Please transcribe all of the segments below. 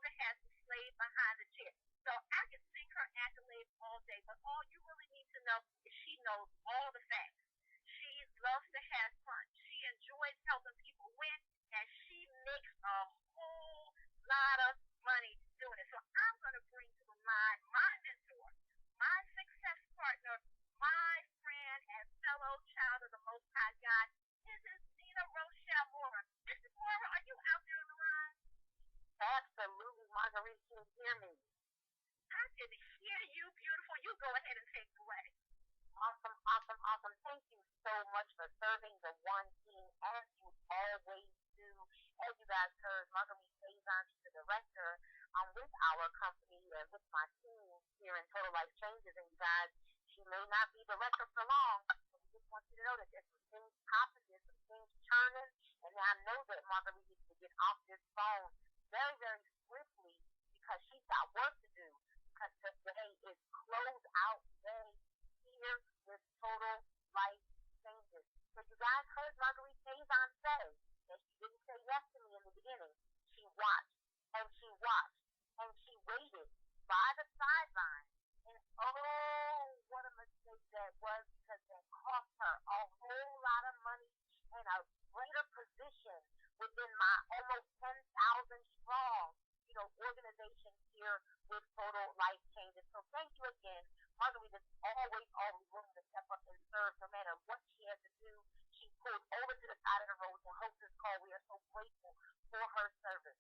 never has the slave behind the chair. So I can sing her accolades all day, but all you really need to know is she knows all the facts. She loves to have fun. She enjoys helping people win, and she makes a whole lot of money doing it. So I'm going to bring to mind my mentor, my success partner, my friend and fellow child of the Most High God. This is Nina Rochelle Mora. Mrs. Mora, are you out there on the line? Absolutely, Marguerite, can you hear me? I can hear you, beautiful. You go ahead and take it away. Awesome, awesome, awesome. Thank you so much for serving the one team as you always do. As you guys heard, Marguerite Faison, she's the director with our company and with my team here in Total Life Changes. And you guys, she may not be director for long, but we just want you to know that there's some things popping, there's some things churning, and I know that Marguerite needs to get off this phone very, very swiftly because she's got work to do. Because today is close out day here with Total Life Changes. So you guys heard Marguerite Faison say that she didn't say yes to me in the beginning. She watched and she watched and she waited by the sideline. And oh, what a mistake that was because that cost her a whole lot of money and a greater position within my almost 10,000 strong, organization here with Total Life Changes. So thank you again. Marguerite is always willing to step up and serve no matter what she has to do. She pulled over to the side of the road to host this call. We are so grateful for her service.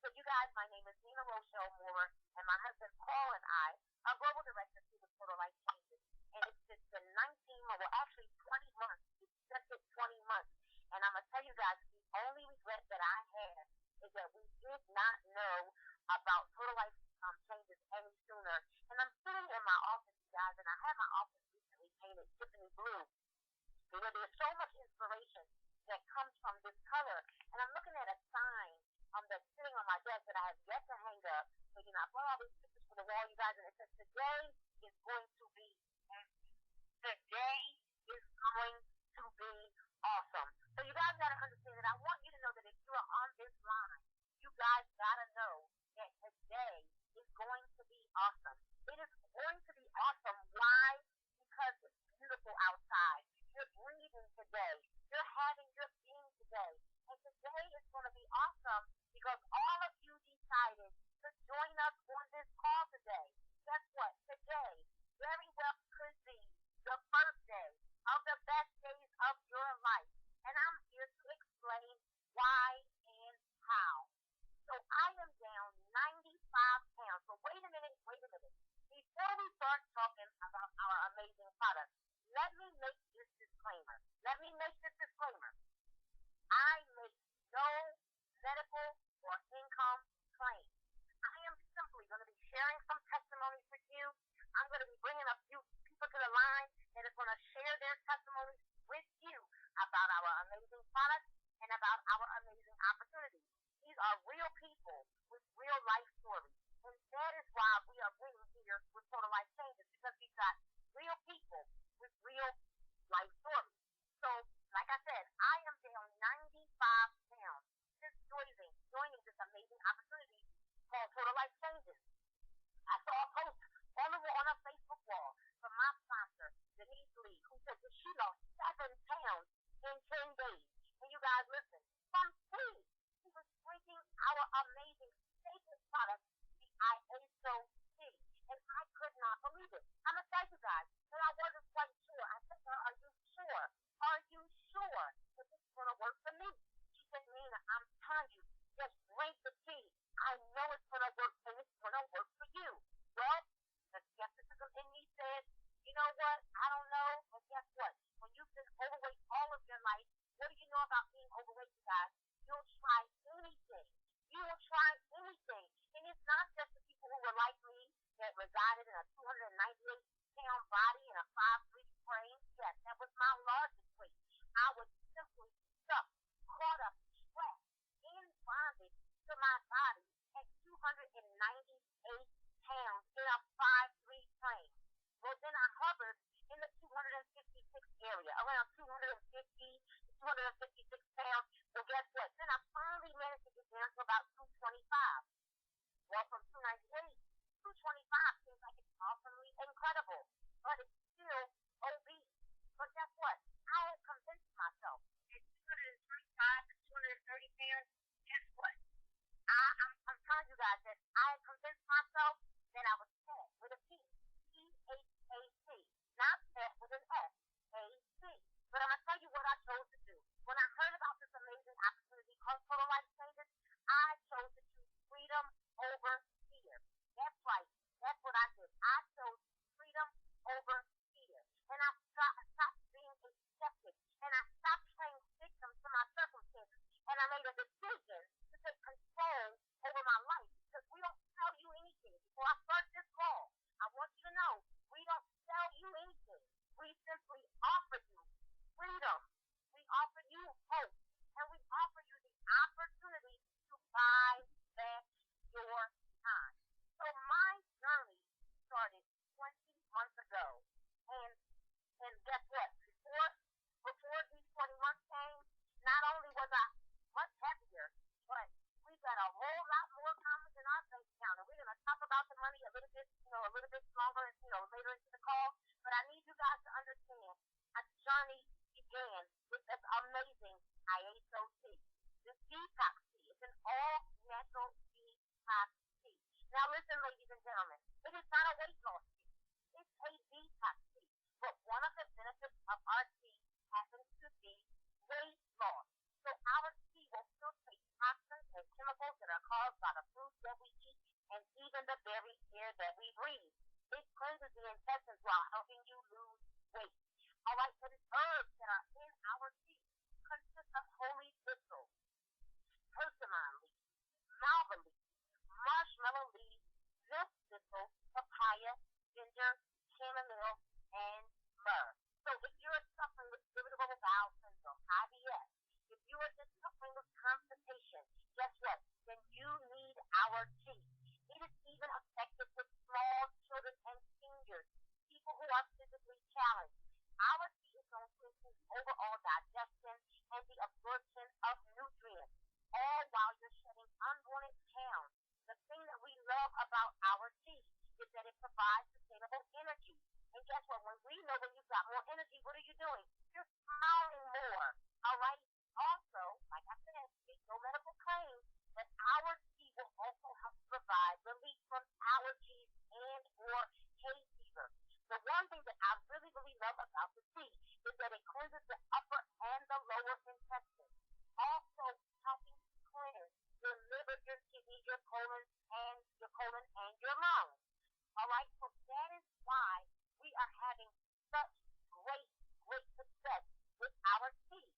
So you guys, my name is Nina Rochelle Moore, and my husband Paul and I are global directors here with Total Life Changes. And it's just been 19, well actually 20 months. It's just been 20 months. And I'm going to tell you guys, the only regret that I have is that we did not know about Total Life Changes any sooner. And I'm sitting in my office, you guys, and I had my office recently painted Tiffany blue. There's so much inspiration that comes from this color. And I'm looking at a sign that's sitting on my desk that I have yet to hang up. So, I brought all these pictures for the wall, you guys, and it says, today is going to be empty. Today is going to be awesome. So you guys got to understand that I want you to know that if you are on this line, you guys got to know that today is going to be awesome. It is going to be awesome. Why? Because it's beautiful outside. You're breathing today. You're having your being today. And today is going to be awesome because all of you decided to join us on this call today. Guess what? Today very well could be the first day of the best days of your life. And I'm here to explain why and how. So I am down 95 pounds. So wait a minute. Before we start talking about our amazing products, let me make this disclaimer. I make no medical or income claims. I am simply going to be sharing some testimonies with you. I'm going to be bringing a few people to the line that is going to share their testimonies with you about our amazing products and about our amazing opportunities. These are real people with real life stories. And that is why we are bringing here with Total Life Changes, because we've got real people with real life stories. So, like I said, I am down 95 pounds since joining this amazing opportunity called Total Life Changes. I saw a post on a Facebook wall from my sponsor, Denise Lee, who said that she lost 7 pounds in 10 days. And you guys listen, from tea, she was drinking our amazing safest product, the IASO tea. And I could not believe it. I'm going to tell you guys that I wasn't quite sure. I said to her, are you sure? Are you sure that this is going to work for me? She said, Nina, I'm telling you, just drink the tea. I know it's going to work and it's going to work for you. Well, the skepticism in me said, you know what? I don't know. But guess what? When you've been overweight all of your life, what do you know about being overweight, you guys? You'll try anything. You will try anything. And it's not just the people who were like me that resided in a 298-pound body and a 5'3" frame. Yes, that was my largest weight. I was simply stuck, caught up, trapped, in bondage to my body at 298 pounds in a 5'3" frame. Well, then I hovered in the 256 area, around 250, 256 pounds. Well, guess what? Then I finally managed to get down to about 225. I chose freedom over fear. And I stopped being accepted. And I stopped playing victim to my circumstances. And I made a decision to take control over my life. Because we don't tell you anything. Before I start this call, I want you to know we don't sell you anything. We simply offer you freedom. We offer you hope. And we offer you the opportunity to buy back your time. So my journey started 20 months ago. And and guess what? Before these 20 months came, not only was I much happier, but we got a whole lot more confidence in our bank account. And we're gonna talk about the money a little bit, a little bit longer, later into the call. But I need you guys to understand a journey began with this amazing IASO tea. This detox tea is an all natural detox tea. Now listen, ladies and gentlemen, it is not a weight loss tea. It's a detox tea. But one of the benefits of our tea happens to be weight loss. So our tea will filtrate toxins and chemicals that are caused by the foods that we eat and even the very air that we breathe. It cleanses the intestines while helping you lose weight. All right, so the herbs that are in our tea consist of holy thistle, persimmon leaf, malva leaf, marshmallow leaf, milk thistle, papaya, ginger, chamomile, and myrrh. So if you're suffering with irritable bowel syndrome, IBS, if you are just suffering with constipation, guess what? Then you need our tea. It is even effective with small children and seniors, people who are physically challenged. Our tea is going to improve overall digestion and the absorption of nutrients, all while you're shedding unwanted pounds. The thing that we love about our tea is that it provides sustainable energy. And guess what? When you've got more energy, what are you doing? You're smiling more. All right? Also, like I said, there's no medical claim, but our tea will also help provide relief from allergies and or hay fever. The one thing that I really, really love about the tea is that it cleanses the upper and the lower intestines, also helping cleanse your liver, your kidneys, your colon, and your lungs. All right, so that is why we are having such great, great success with our tea.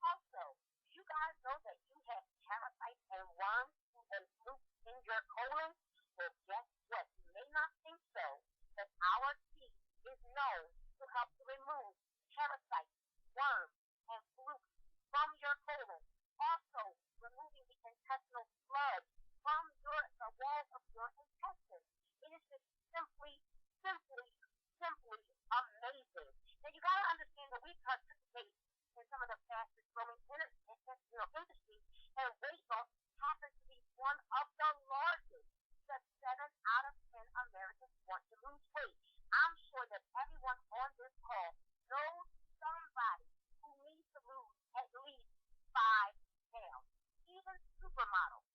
Also, you guys know that you have parasites and worms and flukes in your colon? Well, guess what? You may not think so, but our tea is known to help to remove parasites, worms, and flukes from your colon. Also, removing the intestinal sludge from the walls of your intestines. It is just simply amazing. Now you gotta understand that we participate in some of the fastest growing industries, and weight loss happens to be one of the largest. Just 7 out of 10 Americans want to lose weight. I'm sure that everyone on this call knows somebody who needs to lose at least 5 pounds. Even supermodels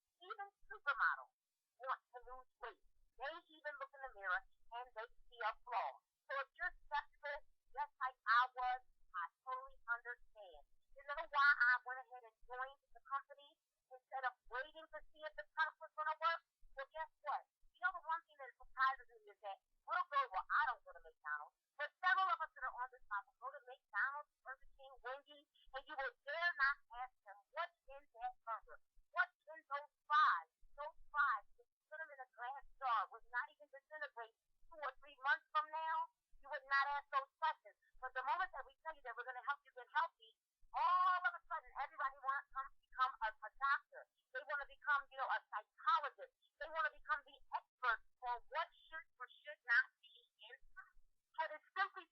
want to lose weight. They even look in the mirror and they see a flaw. So if you're skeptical, just like I was, I totally understand. You know why I went ahead and joined the company instead of waiting to see if the product was going to work? Well, guess what? The one thing that surprises me is that I don't go to McDonald's, but several of us that are on this line will go to McDonald's, Burger King, Wendy's, and you will dare not ask them what's in that burger. What's in those fries? Those fries, if you put them in a glass jar, would not even disintegrate 2 or 3 months from now. You would not ask those questions. But the moment that we tell you that we're going to help you get healthy, all of a sudden everybody wants to become a doctor. They want to become, a psychologist. They want to become the expert on what should or should not be in food. But it's simply,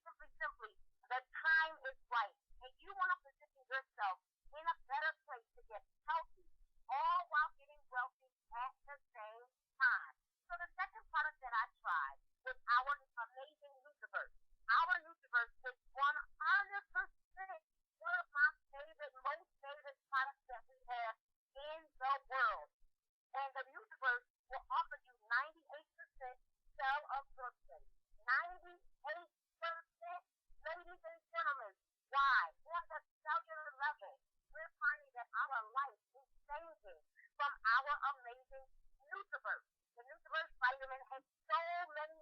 the time is right. And you want to position yourself in a better place to get healthy, all while getting wealthy at the same time. So the second product that I tried was our amazing Nutriverse. Our Nutriverse is 100% one of my most favorite products that we have in the world. And the Nutriverse will offer you 98% cell absorption. 98%, ladies and gentlemen. Why? On the cellular level, we're finding that our life is changing from our amazing Nutriverse. The Nutriverse vitamin has so many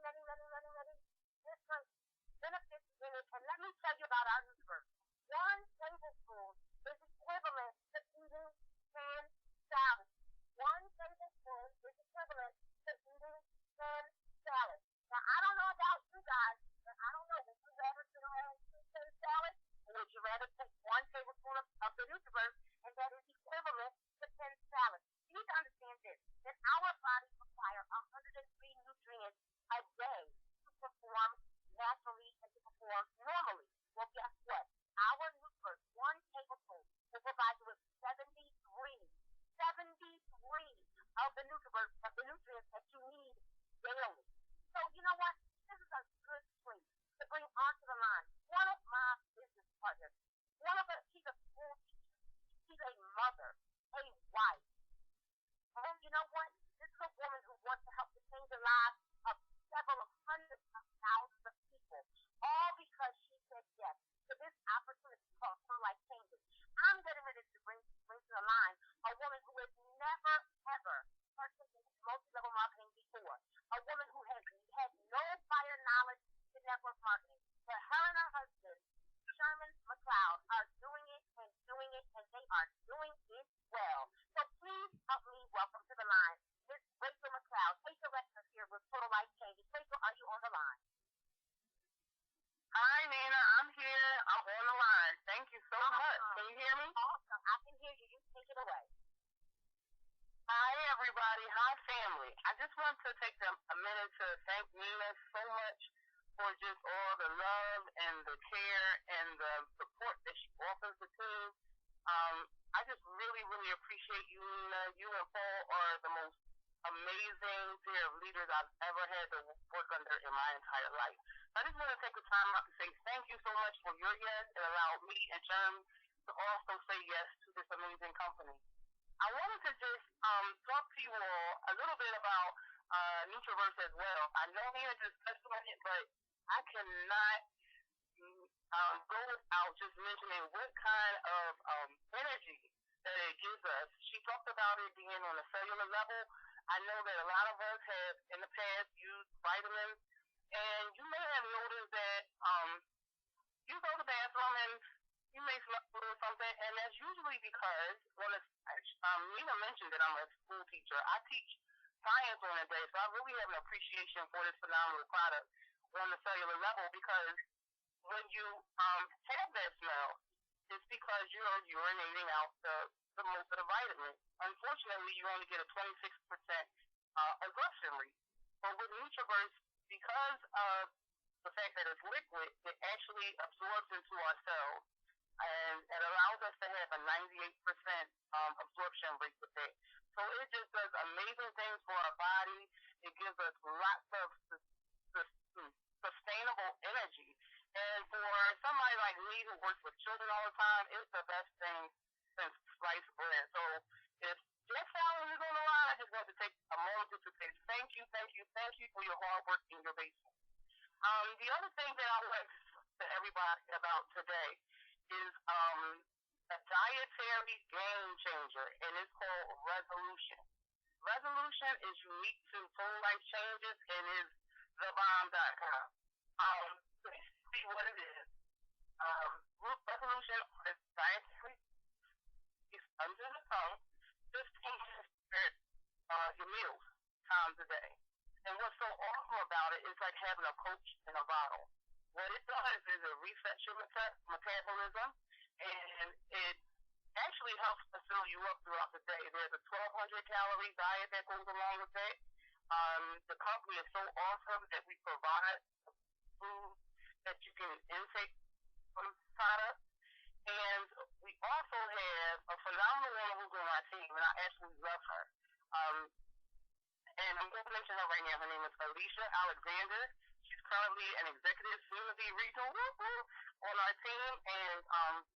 me tell you about our nutrients. One tablespoon is equivalent to eating 10 salads. One tablespoon is equivalent to eating 10 salads. Now, I don't know about you guys, but I don't know. Would you rather sit home and eat 10 salads? Or would you rather take one tablespoon of the nutrient, and that is equivalent to 10 salads? You need to understand this, that our bodies require 103 nutrients a day to perform naturally and to perform normally. Well, guess what? Our nutrients, one tablespoon, will provide you with 73 of the nutrients that you need daily. So you know what? This is a good treat to bring onto the line. One of my business partners, she's a school teacher. She's a mother, a wife. And you know what? This is a woman who wants to help to change the lives of several hundreds of thousands of people, all because she said yes to this opportunity called Her Life Changes. I'm getting ready to bring to the line a woman who has never, ever partaken in multi-level marketing before, a woman who has had no prior knowledge in network marketing. But her and her husband, Sherman McLeod, are doing it, and they are doing it well. So please help me welcome to the line Miss Rachel McLeod, State Director here with Total Life Changes. Rachel, are you on the line? Hi, Nina. I'm here. I'm on the line. Thank you so much. Can you hear me? Awesome. I can hear you. You take it away. Hi, everybody. Hi, family. I just want to take a minute to thank Nina so much for just all the love and the care and the support that she offers the team. I just really, really appreciate you, Nina. You and Paul are the most amazing pair of leaders I've ever had to work under in my entire life. I just want to take the time out to say thank you so much for your yes and allow me and Sherm to also say yes to this amazing company. I wanted to just talk to you all a little bit about Nutraverse as well. I know Nina just touched on it, but I cannot go without just mentioning what kind of energy that it gives us. She talked about it being on a cellular level. I know that a lot of us have in the past used vitamins, and you may have noticed that you go to the bathroom and you may smell a little something, and that's usually because Nina mentioned that I'm a school teacher. I teach science on a day, so I really have an appreciation for this phenomenal product on the cellular level, because when you have that smell, it's because you're urinating out the most of the vitamins. Unfortunately, you only get a 26% absorption rate. But with Nutraverse, because of the fact that it's liquid, it actually absorbs into our cells, and it allows us to have a 98% absorption rate with it. So it just does amazing things for our body. It gives us lots of sustainable energy. And for somebody like me who works with children all the time, it's the best thing since sliced bread. So if just following you on the line, I just want to take a moment to say thank you for your hard work and your patience. The other thing that I want to talk to everybody about today is a dietary game changer, and it's called Resolution. Resolution is unique to Total Life Changes and is thebomb.com. See what it is. Resolution is dietary. It's under the tongue. 15 minutes your meals times a day. And what's so awesome about it is like having a coach in a bottle. What it does is it resets your metabolism, and it actually helps to fill you up throughout the day. There's a 1,200 calorie diet that goes along with it. The company is so awesome that we provide food that you can intake from the product. And we also have a phenomenal woman who's on our team, and I absolutely love her. And I'm going to mention her right now. Her name is Alicia Alexander. She's currently an executive, soon to be regional on our team, and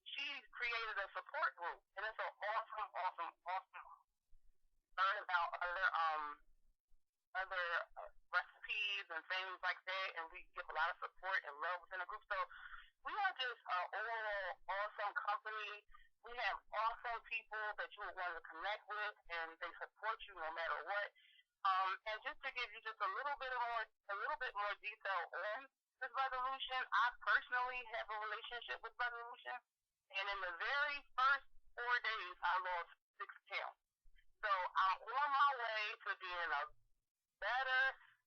she created a support group, and it's an awesome learn about other recipes and things like that, and we give a lot of support and love within the group. So we are just an overall awesome company. We have awesome people that you will want to connect with, and they support you no matter what. And just to give you just a little bit more detail on with Resolution. I personally have a relationship with Resolution, and in the very first 4 days, I lost 6 pounds. So I'm on my way to being a better,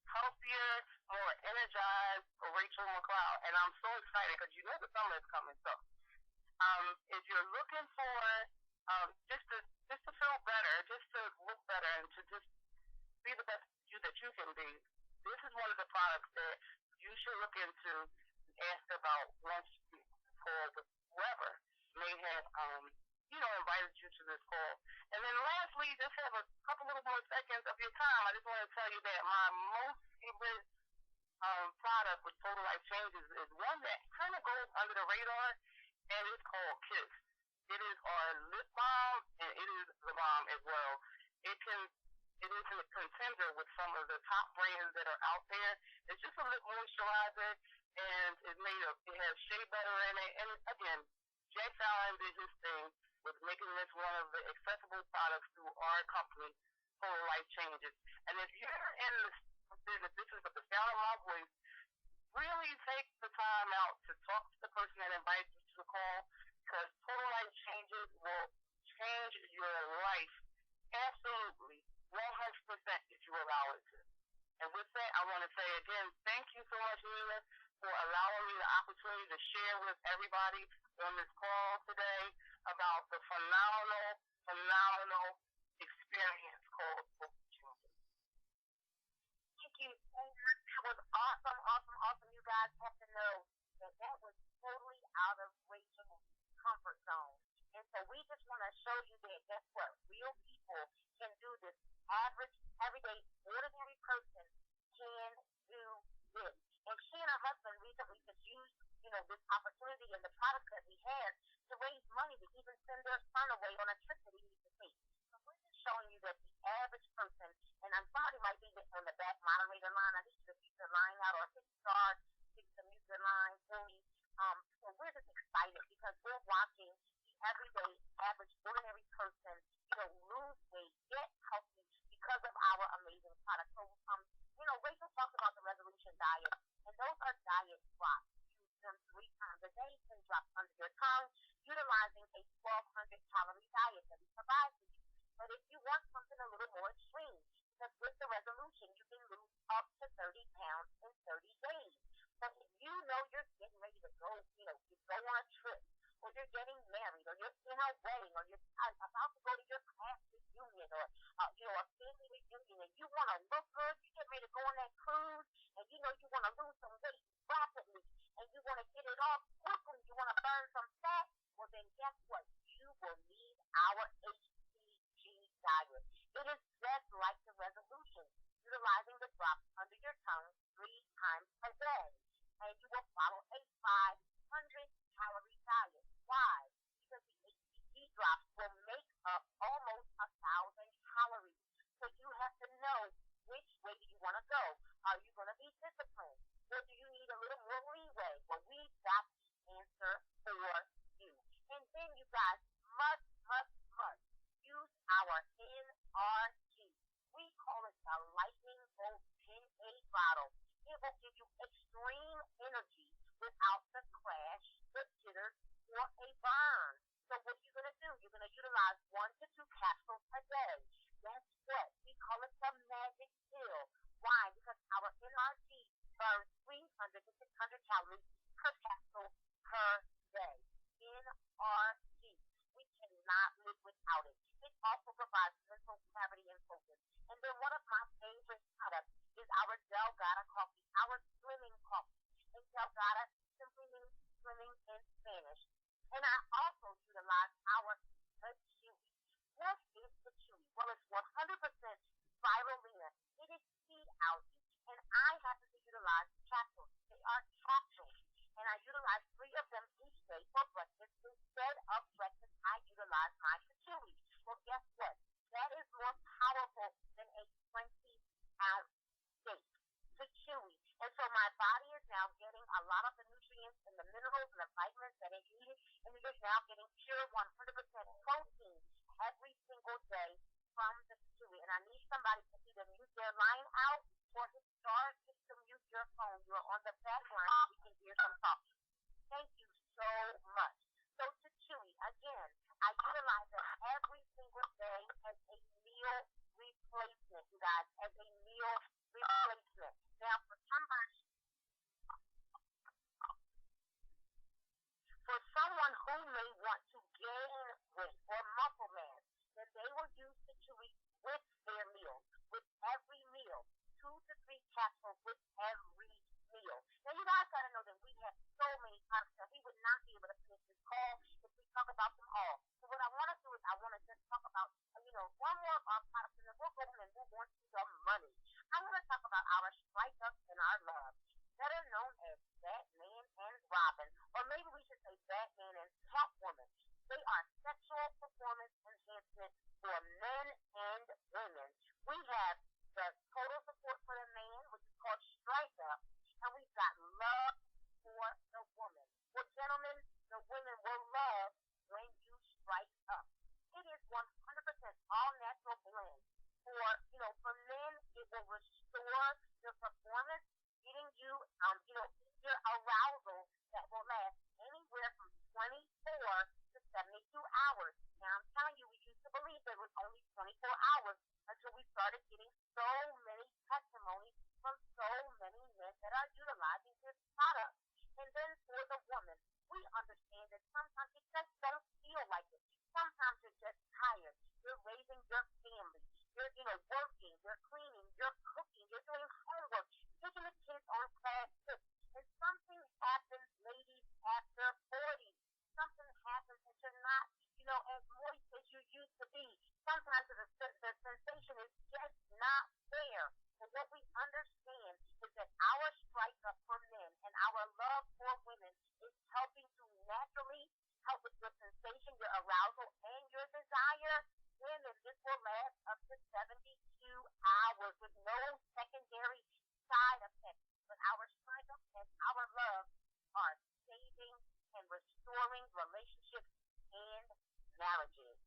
healthier, more energized Rachel McLeod, and I'm so excited because you know the summer is coming. So, if you're looking for just to feel better, just to look better, and to just be the best you that you can be, this is one of the products that you should look into and ask about once you call with whoever may have invited you to this call. And then lastly, just have a couple little more seconds of your time. I just want to tell you that my most favorite product with Total Life Changes is one that kind of goes under the radar, and it's called Kiss. It is our lip balm, and it is the balm as well. It is a contender with some of the top brands that are out there. It's just a lip moisturizer, and it has shea butter in it. And again, Jack Fallon did his thing with making this one of the accessible products through our company, Total Life Changes. And if you're in if this is the sound of my voice, really take the time out to talk to the person that invited you to the call, because Total Life Changes will change your life absolutely 100% if you allow it to. And with that, I want to say again, thank you so much, Nina, for allowing me the opportunity to share with everybody on this call today about the phenomenal experience called Opportunity. Thank you so much. That was awesome. You guys have to know that was totally out of Rachel's comfort zone. And so we just want to show you that, guess what? Real people can do this. Average, everyday, ordinary person can do this. And she and her husband recently just used, this opportunity and the products that we had to raise money to even send their son away on a trip that he needs to take. So we're just showing you that the average person, and somebody might be on the back moderator line. I need you to keep your line out, or hit star, hit the mute your line for me. So we're just excited because we're watching the everyday, average, ordinary person, lose weight, get healthy because of our amazing products. So, Rachel talked about the resolution diet, and those are diet drops. Use them 3 times a day, 10 drops under your tongue, utilizing a 1,200 calorie diet that we provide for you. But if you want something a little more extreme, because with the resolution, you can lose up to 30 pounds in 30 days. So if you know you're getting ready to go, you go on a trip, or you're getting married, or you're in a wedding, or you're about to go to your class reunion, or a family reunion, and you want to look good, you get ready to go on that cruise, and you want to lose some weight rapidly, and you want to get it off quickly, you want to burn some fat, well then guess what? You will need our HCG diet. It is just like the resolution, utilizing the drops under your tongue 3 times a day. And you will follow a 500 calorie diet. Why? Because the HCG drops will make up almost 1,000 calories. So you have to know which way do you want to go. Are you going to be disciplined? Or do you need a little more leeway? Well, we've got the answer for you. And then you guys must use our NRG. We call it the Lightning Bolt 10A bottle. It will give you extreme energy without the crash, the jitters, or a burn. So what you're going to do, you're going to utilize 1 to 2 capsules a day. Guess what? We call it the magic pill. Why? Because our NRG burns 300 to 600 calories per capsule per day. NRG. We cannot live without it. It also provides mental clarity and focus. And then one of my favorite products is our Delgada coffee, our slimming coffee. And Delgada simply means slimming in Spanish. And I also utilize our Chewy. What is the Chewy? Well, it's 100% spirulina. It is seed algae. And I happen to utilize capsules. They are capsules. And I utilize 3 of them each day for breakfast. Instead of breakfast, I utilize my Chewy. Well, guess what? That is more powerful than a 20-ounce steak. Chewy. And so my body is now getting a lot of the nutrients and the minerals and the vitamins that it needed, and it is now getting pure 100% protein every single day from the Chewy. And I need somebody to either mute their line out or to start just to mute your phone. You're on the background. hear some talking. Thank you so much. So to Chewy, again, I utilize it every single day as a meal replacement, you guys, as a meal replacement. Now, for someone who may want to gain weight or muscle mass, then they will use the Chewy with their meal, with every meal, 2 to 3 capsules with every meal. Now, you guys got to know that we have so many products that we would not be able to finish this call if we talk about them all. So what I want to do is I want to just talk about, one more of our products, and then we'll go on and move on to the money. I'm going to talk about our Strike Up and our Love, better known as Batman and Robin, or maybe we should say Batman and Catwoman. They are sexual performance enhancement for men and women. We have the total support for the man, which is called Strike Up, and we've got Love for the woman. Well, gentlemen, the women will love when you strike up. It is 100% all natural blend. For men, it will restore your performance, getting you, your arousal that will last anywhere from 24 to 72 hours. Now, I'm telling you, we used to believe that it was only 24 hours until we started getting so many testimonies from so many men that are utilizing this product. And then for the woman, we understand that sometimes it just don't feel like it. Sometimes you're just tired. You're raising your family. You're, working. You're cleaning. You're cooking. You're doing homework. Taking the kids on class trips. And something happens, ladies, after 40. Something happens that you're not, as moist as you used to be. Sometimes the sensation is just not there. And what we understand is that our Strike Up for men and our Love for women is helping to naturally help with your sensation, your arousal, and your desire. Women, this will last up to 72 hours with no secondary side effects. But our Strike Up and our Love are saving and restoring relationships and marriages.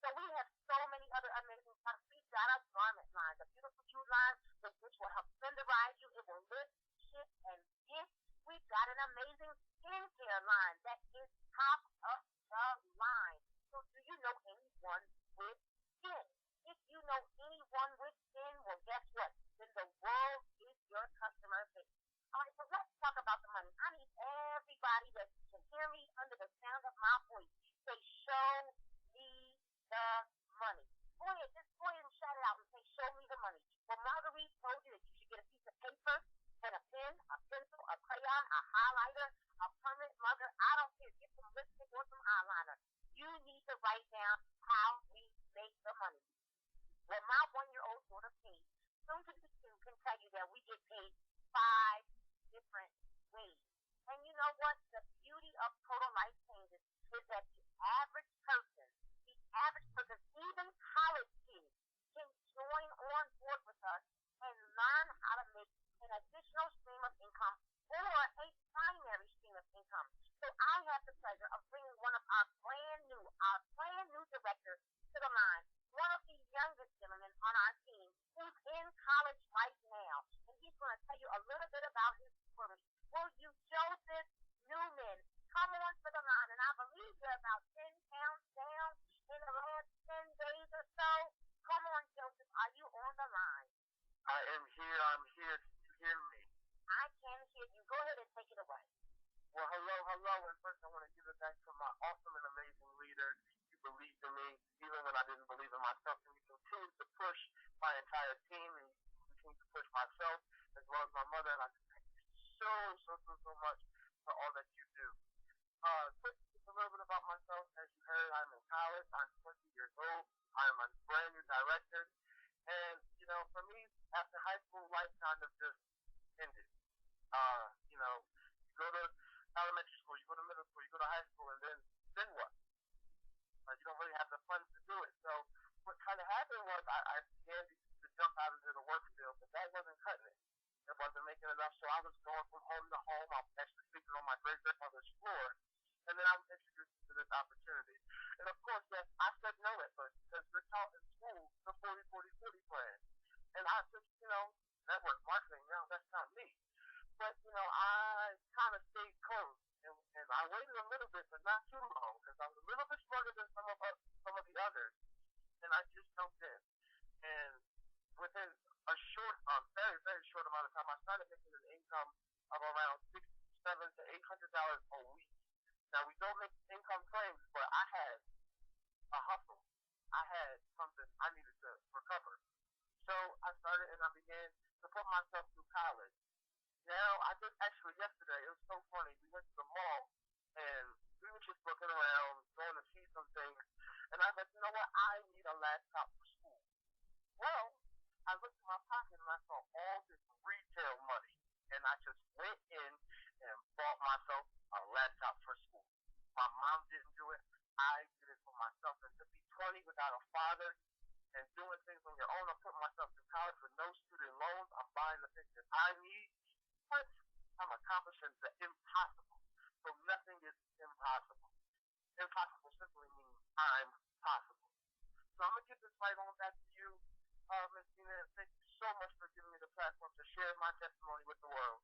So we have so many other amazing products. We've got a garment line, the Beautiful You line, which will help senderize you. It will lift, shift, and gift. We've got an amazing skincare line that is top of the line. So do you know anyone with skin? If you know anyone with skin, well, guess what? Then the world is your customer base. All right, so let's talk about the money. I need everybody that can hear me under the sound of my voice. Say, show me the money. Go ahead and shout it out and say, show me the money. Well, Marguerite told you that you should get a piece of paper and a pen, a pencil, a crayon, a highlighter, a permanent marker. I don't care. Get some lipstick or some eyeliner. You need to write down how we make the money. Well, my 1-year-old daughter, Paige, soon to be 2, can tell you that we get paid 5 different ways. And you know what? The beauty of Total Life Changes is that the average person, even college kids, can join on board with us and learn how to make an additional stream of income or a primary stream of income. So I have the pleasure of bringing one of our brand new directors to the line, one of the youngest gentlemen on our team who's in college right now. And he's going to tell you a little bit about his story. Will you, Joseph Newman, come on to the line? And I believe you're about 10 pounds down in the last 10 days or so. Come on, Joseph. Are you on the line? I am here. I'm here. Can you hear me? I can hear you. Go ahead and take it away. Well, hello. And first I want to give it back to my awesome and amazing leader. You believed in me even when I didn't believe in myself. And you continue to push my entire team, and you continue to push myself as well as my mother. And I thank you so much for all that you do. Just a little bit about myself. As you heard, I'm in college. I'm 20 years old. I'm a brand new director. And, for me, after high school, life kind of just ended. You go to elementary school, you go to middle school, you go to high school, and then what? You don't really have the funds to do it. So what kind of happened was I began to jump out into the work field, but that wasn't cutting it. It wasn't making enough, so I was going from home to home. I was actually sleeping on my great-grandmother's floor, and then I was introduced to this opportunity. And of course, yes, I said no at first, because we're taught in school the 40-40-40 plan. And I just, network marketing, that's not me. But, I kind of stayed close. And I waited a little bit, but not too long, because I was a little bit smarter than some of the others. And I just jumped in. And within a very, very short amount of time, I started making an income of around $600 to $800 a week. Now, we don't make income claims, but I had a hustle. I had something I needed to recover. So I started and I began to put myself through college. Now, I just actually yesterday, it was so funny. We went to the mall and we were just looking around, going to see some things. And I said, you know what? I need a laptop for school. Well, I looked in my pocket and I saw all this retail money. And I just went in and bought myself a laptop for school. My mom didn't do it. I did it for myself. And to be 20 without a father and doing things on your own, I'm putting myself through college with no student loans. I'm buying the things that I need. But I'm accomplishing the impossible. So nothing is impossible. Impossible simply means I'm possible. So I'm going to get this right on back to you, Ms. Tina, and thank you so much for giving me the platform to share my testimony with the world.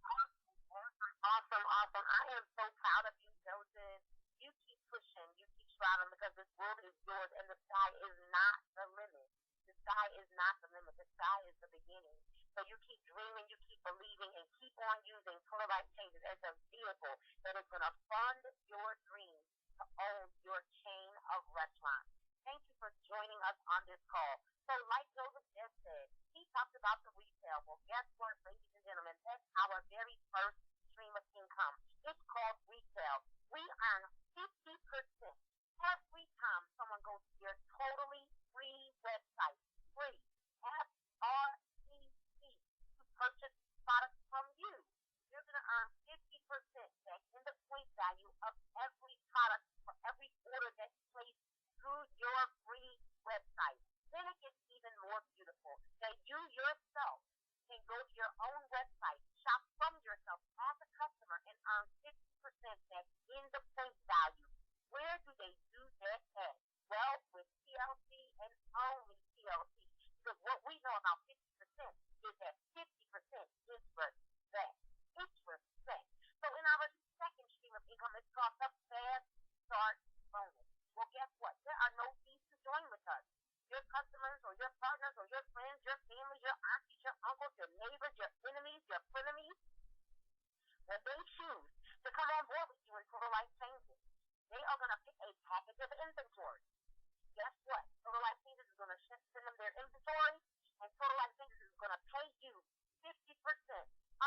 Awesome, awesome. I am so proud of you, Joseph. You keep pushing, you keep striving because this world is yours and the sky is not the limit. The sky is not the limit. The sky is the beginning. So you keep dreaming, you keep believing, and keep on using Total Life Changes as a vehicle that is going to fund your dreams to own your chain of restaurants. Thank you for joining us on this call. So like Joseph just said, he talked about the retail. Well, guess what, ladies and gentlemen? That's our very first stream of income. It's called retail. We earn 50% every time someone goes to your totally free website. Free. FREE to purchase products from you. You're going to earn 50% back in the point value of every product for every order that's placed through your free website. Then it gets even more beautiful that you yourself can go to your own website, shop from yourself as a customer, and earn 50% back in the point value. Where do they do that at? Well, with TLC and only TLC. Because what we know about 50% is that 50% is for that. It's for that. So in our second stream of income, it's called the Fast Start Bonus. Well, guess what? There are no fees to join with us. Your customers or your partners or your friends, your family, your aunties, your uncles, your neighbors, your enemies, your frenemies, when they choose to come on board with you in Total Life Changes, they are going to pick a package of inventory. Guess what? Total Life Changes is going to send them their inventory, and Total Life Changes is going to pay you 50%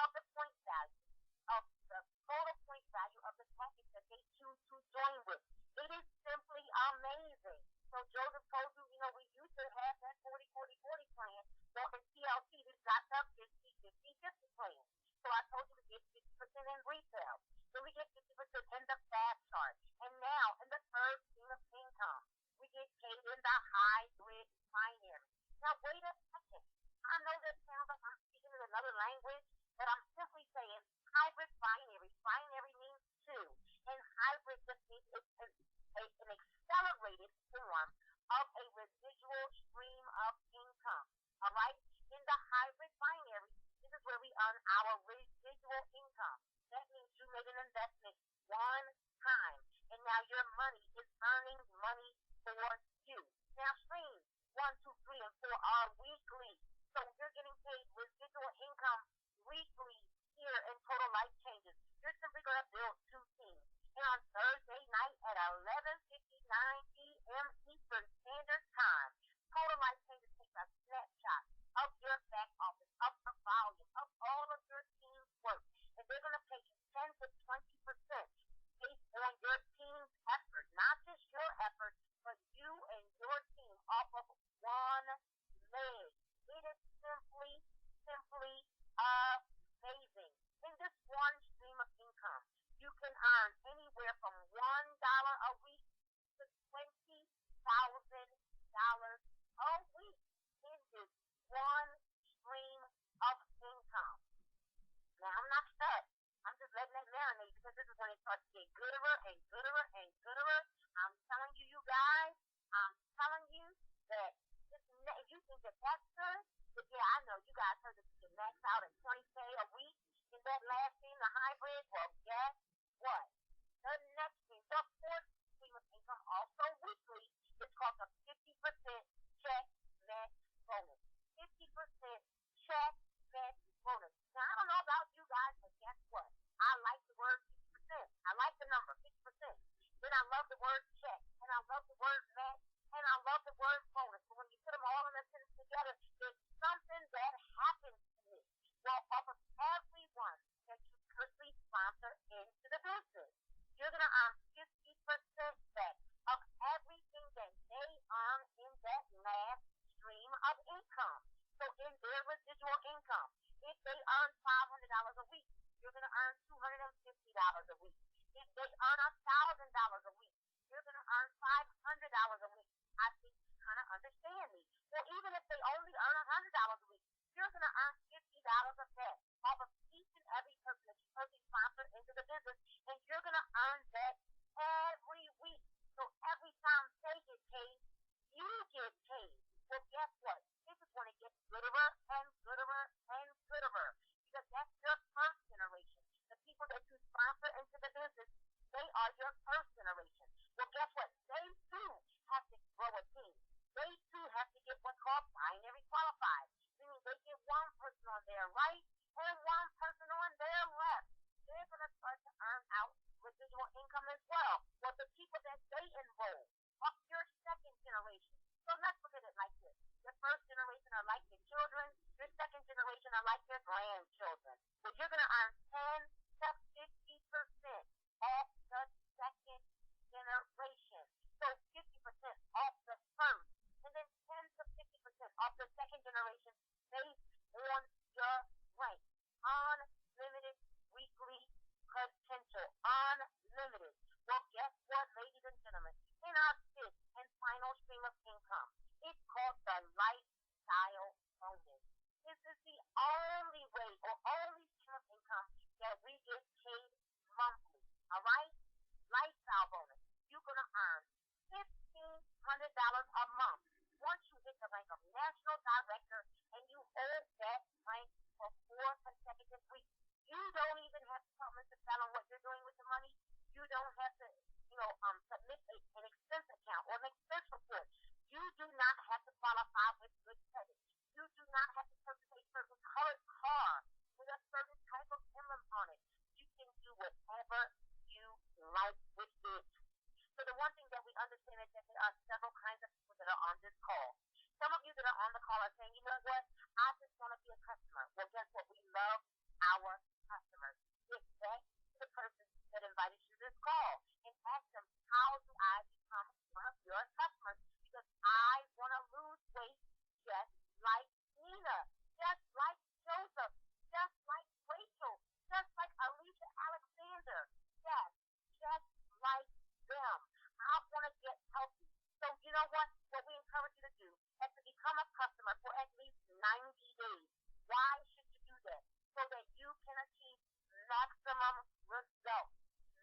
of the point value of the total point value of the package that they choose to join with. It is simply amazing. So Joseph told you, we used to have that 40-40-40 plan. Well, in TLC, we've got the 50-50-50 plan. So I told you we get 50% in retail. Then we get 50% in the fast chart. And now, in the third stream of income, we get paid in the hybrid binary. Now, wait a second. I know that sounds like I'm speaking in another language, but I'm simply saying hybrid binary. Binary means two. And hybrid just means it's an accelerated form of a residual stream of income. All right? In the hybrid binary, this is where we earn our residual income. That means you made an investment one time, and now your money is earning money for you. Now, streams 1, 2, 3, and 4 are weekly. So you're getting paid residual income weekly here in Total Life Changes. You're simply going to build two teams. And on Thursday night at 11:59 p.m. Eastern Standard Time, Total Life Changes takes a snapshot of your back office, of the volume, of all of your team's work. And they're going to pay you 10 to 20% based on your team's effort, not just your effort, but you and your team off of one leg. It is simply amazing. In this one stream of income, you can earn anywhere from $1 a week to $20,000 a week in this one stream of income. Now, I'm not stuck. I'm just letting that marinate because this is when it starts to get gooder and gooder and gooder. I'm telling you, you guys, that you think that that's good, but yeah, I know you guys heard that you can max out at $20K a is, well, guess what? The next stream, the fourth stream of income, also weekly, is called the 50% check match bonus. 50% check match bonus. Now, I don't know about you guys, but guess what? I like the word 50%. I like the number, 50%. Then I love the word check, and I love the word match, and I love the word bonus. So when you put them all in a sentence together, there's something that happens to me. Well, off of everyone that you personally sponsor into the business, you're going to earn 50% back of everything that they earn in that last stream of income. So in their residual income, if they earn $500 a week, you're going to earn $250 a week. If they earn $1,000 a week, you're going to earn $500 a week. I think you kind of understand me. Well, even if they only earn $100 a week, you're going to earn $50 of that off of each and every person that you personally sponsor into the business, and you're going to earn that every week. So every time they get paid, you get paid. Well, guess what? This is going to get gooder and gooder and gooder, because that's your first generation. The people that you sponsor into the business, they are your first generation. Well, guess what? They too have to grow a team. They too have to get what's called binary qualified, meaning they get one person on their right and one person on their left. They're going to start to earn out residual income as well. Well, the people that they enroll are your second generation. So let's look at it like this. Your first generation are like your children. Your second generation are like your grandchildren. So you're going to earn 10 to 50% off the second generation. So 50% off the first. And then 10 to 50% off the second generation based on your rank. Unlimited weekly potential. Unlimited. Well, guess what, ladies and gentlemen? In our fifth and final stream of income, it's called the lifestyle bonus. This is the only way or only stream of income that we get paid monthly. All right? Lifestyle bonus. You're going to earn $1,500 a month once you hit the rank of national director and you hold that rank for 4 consecutive weeks. You don't even have to tell Mr. Fallon what you're doing with the money. You don't have to, submit an expense account or an expense report. You do not have to qualify with good credit. You do not have to purchase a certain colored car with a certain type of emblem on it. You can do whatever you like with it. So the one thing that we understand is that there are several kinds of people that are on this call. Some of you that are on the call are saying, you know what, I just want to be a customer. Well, guess what? We love our customers. Get back to the person that invited you to this call and ask them, how do I become one of your customers? Because I want to lose weight just like Nina, just like Joseph, just like Rachel, just like Alicia Alexander. Yes, just like them. I want to get healthy. So you know what? What we encourage you to do is to become a customer for at least 90 days. Why should you do that? So that you can achieve maximum results.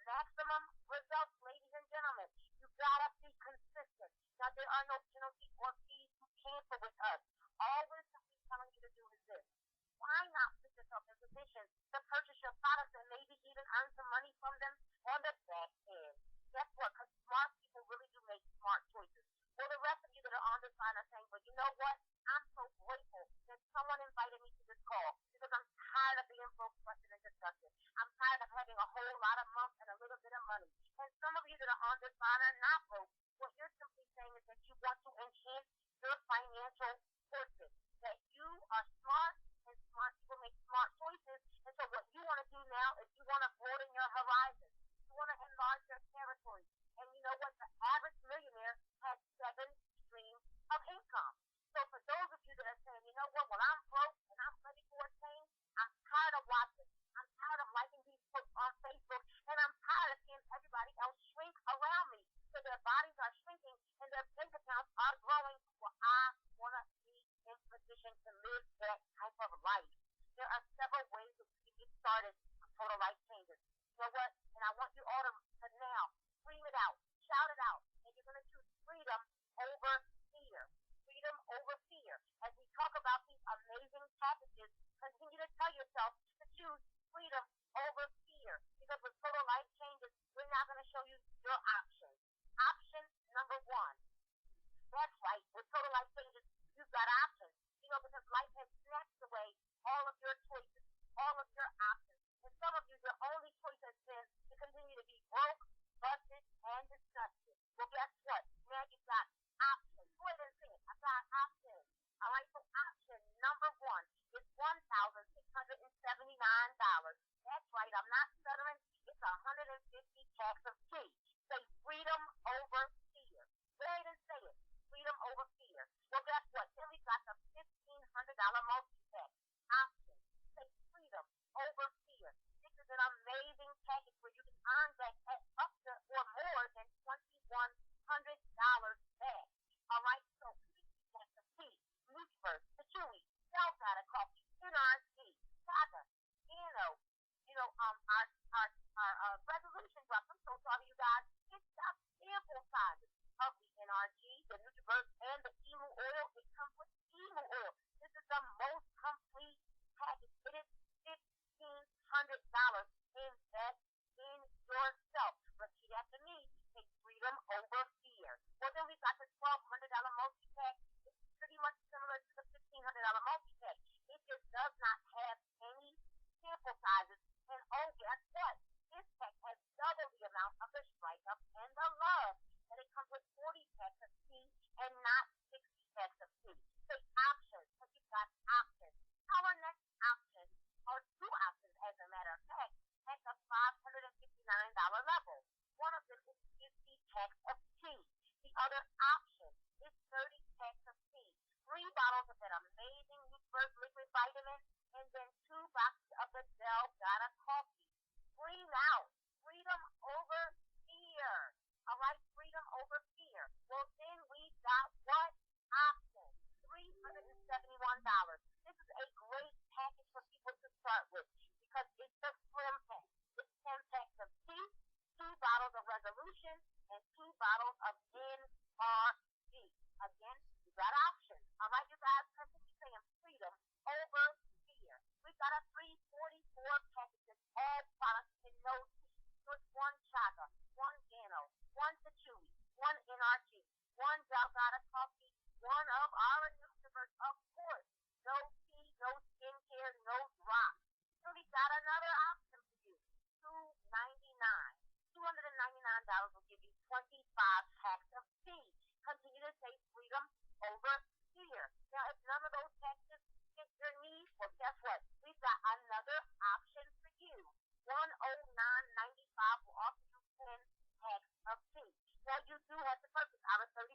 Maximum results, ladies and gentlemen. You gotta be consistent. Now there are no penalties or fees to cancel with us. All we're simply telling you to do is this. Why not put yourself in position to purchase your products and maybe even earn some money from them on the back end? Guess what? Because smart people really do make smart choices. Well, the rest of you that are on this line are saying, but you know what? I'm so grateful that someone invited me to this call because I'm tired of being broke, busted, and disgusted. I'm tired of having a whole lot of money and a little bit of money. And some of you that are on this line are not broke. What you're simply saying is that you want to enhance your financial fortune, that you are smart and smart people make smart choices. And so what you want to do now is you want to broaden your horizons. You want to enlarge your territory. And you know what? The average millionaire has 7 streams of income. So for those of you that are saying, you know what, well, I'm broke and I'm ready for a change, I'm tired of watching. I'm tired of liking these posts on Facebook, and I'm tired of seeing everybody else shrink around me. So their bodies are shrinking and their bank accounts are growing. Well, I want to be in position to live that type of life. There are several ways that you can get started on total life changes. You know what? And I want you all to now scream it out, shout it out, and you're going to choose freedom over fear. Freedom over fear. As we talk about these amazing packages, continue to tell yourself to choose freedom over fear. fear. Because with total life changes, we're not going to show you your options. Option number one. That's right. With total life changes, you've got options. Because life has snatched away all of your choices, all of your options. And some of you, your only choice has been to continue to be broke, busted, and disgusted. Well, guess what? Now you've got options. Go ahead and say it. I've got options. All right, so option number one is $1,679. That's right. I'm not stuttering. It's 150 packs of tea. Say freedom over fear. Go ahead and say it. Freedom over fear. Well, guess what? Then we got the $1,500 multi-pack option. Say freedom over fear. This is an amazing package where you can earn back at up to or more than $2,100 back. All right, so 50 packs of tea, Nutriverse, the Chewy, Self-Guided Coffee, NRC, Saga, our resolution drops. I'm so sorry, you guys. It's got sample sizes of the NRG, the Nutriverse, and the Emu oil. It comes with Emu oil. This is the most complete package. It is $1,500. Invest in yourself. Repeat after me. Take freedom over fear. Well, then we got the $1,200 multi-pack. It's pretty much similar to the $1,500 multi-pack. It just does not have any sample sizes. And oh, guess what? This pack has double the amount of the Strike Up and the Love. And it comes with 40 packs of tea and not 60 packs of tea. Take options, because you've got options. Our next option, or two options as a matter of fact, at the $559 level. One of them is 50 packs of tea. The other option is 30 packs of tea. 3 bottles of that amazing Nutriverse liquid vitamin, and then 2 boxes of the Self-Guided Coffee. Scream out. Freedom over fear. All right, freedom over fear. Well, then we got what option? $371. This is a great package for people to start with because it's a slim pack. It's 10 packs of tea, 2 bottles of Resolution, and 2 bottles of NRG. Again, you got options. All right, you guys, continue saying freedom over fear. We've got a 344 packages, all products in no tea. So it's 1 Chaga, 1 Gano, 1 Chewy, 1 NRG, 1 Self-Guided Coffee, 1 of our Nutriverse, of course. No tea, no skincare, no drops. So we got another option for you. $299 will give you 25 packs of tea. Continue to say freedom over fear. Now, if none of those packages fit your needs, well, guess what? We've got another option for you. $109.95 will offer you 10 packs of tea. Now, you do have to purchase our $35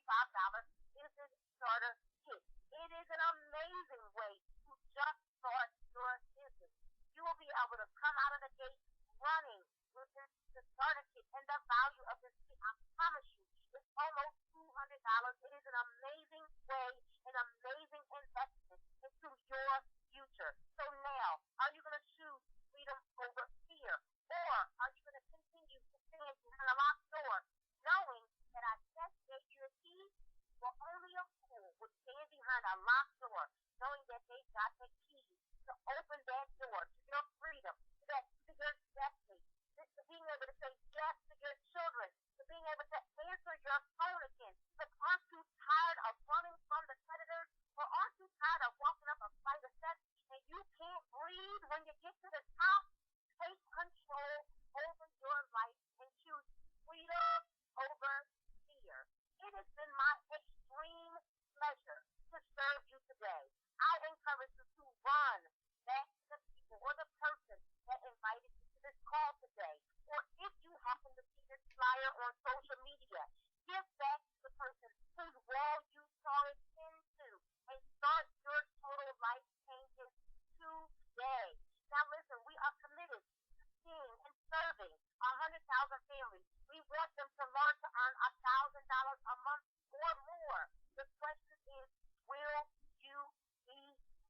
Business Starter Kit. It is an amazing way to just start your business. You will be able to come out of the gate running with the starter kit, and the value of this kit, I promise you, is almost $200. It is an amazing way, an amazing investment into your future. So now, are you going to choose freedom over fear? Or are you going to continue to stand behind a locked door, knowing that I just gave you a key? Well, only a fool would stand behind a locked door, knowing that they've got the key to open that door to your freedom, to your destiny, to being able to say yes to your children, to being able to answer your phone again. But aren't you tired of running from the predators? Or aren't you tired of walking up a flight of steps and you can't breathe when you get to the top? Take control over your life and choose freedom over fear. It has been my extreme pleasure to serve you today. I encourage you to run back to the people or the person that invited you to this call today. Or if you happen to see this flyer on social media, give back to the person whose wall you saw it into and start your total life changes today. Now listen, we are committed to seeing and serving 100,000 families. We want them to learn to earn $1,000 a month or more. The question is, will you be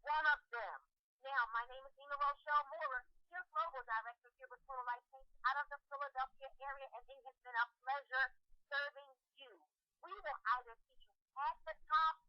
one of them? Now, my name is Ina Rochelle Moorer, your global director here with Total Life Change out of the Philadelphia area, and it has been a pleasure serving you. We will either see you at the top